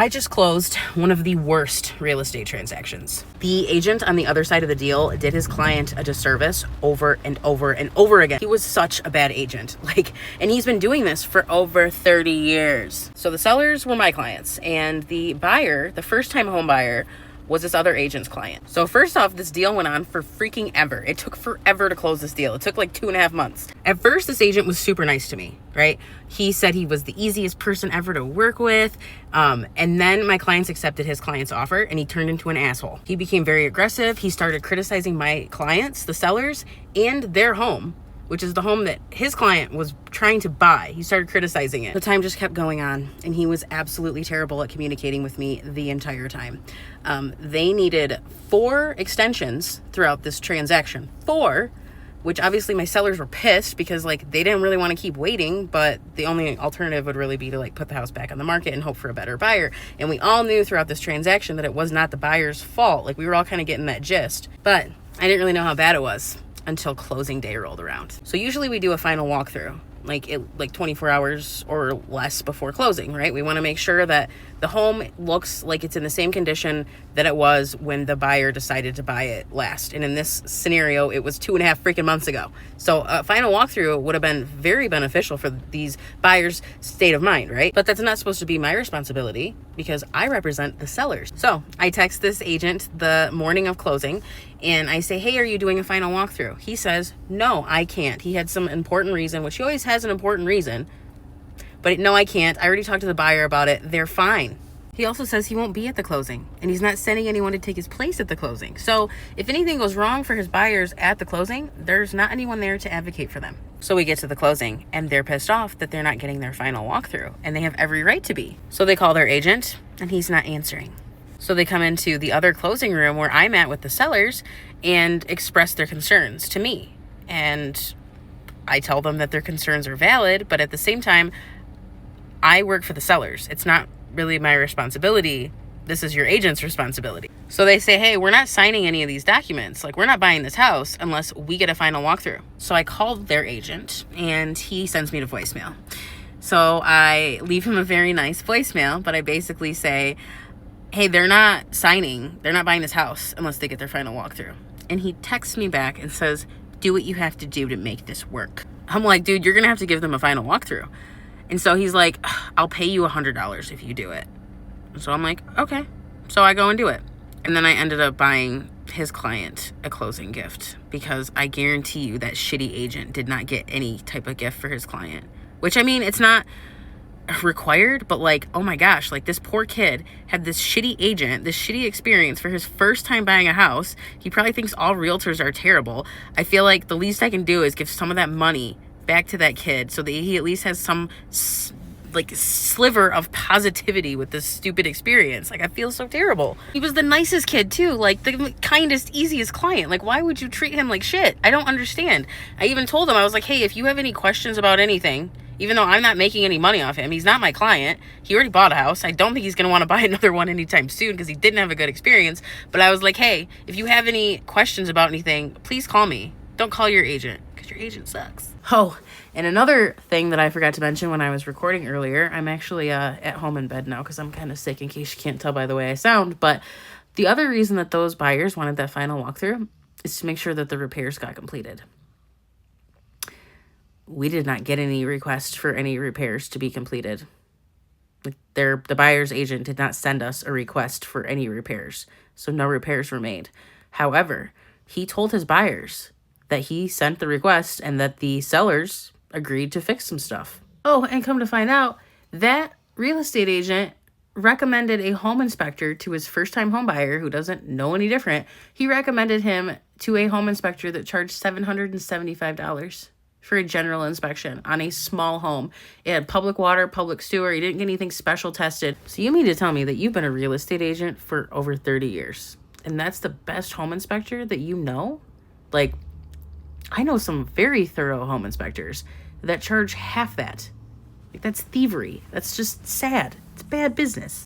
I just closed one of the worst real estate transactions. The agent on the other side of the deal did his client a disservice over and over and over again. He was such a bad agent. And he's been doing this for over 30 years. So the sellers were my clients, and the buyer, the first-time home buyer, was this other agent's client. So first off, this deal went on for freaking ever. It took forever to close this deal. It took like 2.5 months. At first, this agent was super nice to me, right? He said he was the easiest person ever to work with. And then my clients accepted his client's offer, and he turned into an asshole. He became very aggressive. He started criticizing my clients, the sellers, and their home, which is the home that his client was trying to buy. He started criticizing it. The time just kept going on, and he was absolutely terrible at communicating with me the entire time. They needed 4 extensions throughout this transaction. 4, which obviously my sellers were pissed because they didn't really want to keep waiting, but the only alternative would really be to put the house back on the market and hope for a better buyer. And we all knew throughout this transaction that it was not the buyer's fault. We were all kind of getting that gist, but I didn't really know how bad it was until closing day rolled around. So usually we do a final walkthrough, 24 hours or less before closing, right? We want to make sure that the home looks like it's in the same condition that it was when the buyer decided to buy it last. And in this scenario, it was 2.5 freaking months ago. So a final walkthrough would have been very beneficial for these buyers' state of mind, right? But that's not supposed to be my responsibility because I represent the sellers. So I text this agent the morning of closing and I say, hey, are you doing a final walkthrough? He says, no, I can't. He had some important reason, which he always has an important reason. But no, I can't. I already talked to the buyer about it. They're fine. He also says he won't be at the closing, and he's not sending anyone to take his place at the closing. So if anything goes wrong for his buyers at the closing, there's not anyone there to advocate for them. So we get to the closing, and they're pissed off that they're not getting their final walkthrough, and they have every right to be. So they call their agent, and he's not answering. So they come into the other closing room where I'm at with the sellers and express their concerns to me. And I tell them that their concerns are valid, but at the same time, I work for the sellers. It's not really my responsibility. This is your agent's responsibility. So they say, hey, we're not signing any of these documents. We're not buying this house unless we get a final walkthrough. So I called their agent and he sends me to voicemail. So I leave him a very nice voicemail, but I basically say, hey, they're not buying this house unless they get their final walkthrough. And he texts me back and says, do what you have to do to make this work. I'm like, dude, you're going to have to give them a final walkthrough. And so he's like, I'll pay you $100 if you do it. So I'm like, okay. So I go and do it. And then I ended up buying his client a closing gift because I guarantee you that shitty agent did not get any type of gift for his client. Which, I mean, it's not required, but oh my gosh, this poor kid had this shitty agent, this shitty experience for his first time buying a house. He probably thinks all realtors are terrible. I feel like the least I can do is give some of that money back to that kid so that he at least has some sliver of positivity with this stupid experience. I feel so terrible. He was the nicest kid too, the kindest, easiest client. Why would you treat him like shit? I don't understand. I even told him, I was like, hey, if you have any questions about anything, even though I'm not making any money off him, he's not my client. He already bought a house. I don't think he's going to want to buy another one anytime soon because he didn't have a good experience. But I was like, hey, if you have any questions about anything, please call me. Don't call your agent because your agent sucks. Oh, and another thing that I forgot to mention when I was recording earlier, I'm actually at home in bed now because I'm kind of sick in case you can't tell by the way I sound. But the other reason that those buyers wanted that final walkthrough is to make sure that the repairs got completed. We did not get any requests for any repairs to be completed. The buyer's agent did not send us a request for any repairs, so no repairs were made. However, he told his buyers that he sent the request and that the sellers agreed to fix some stuff. Oh, and come to find out, that real estate agent recommended a home inspector to his first-time home buyer who doesn't know any different. He recommended him to a home inspector that charged $775 for a general inspection on a small home. It had public water, public sewer. He didn't get anything special tested. So you mean to tell me that you've been a real estate agent for over 30 years and that's the best home inspector that you know? I know some very thorough home inspectors that charge half that. That's thievery. That's just sad. It's bad business.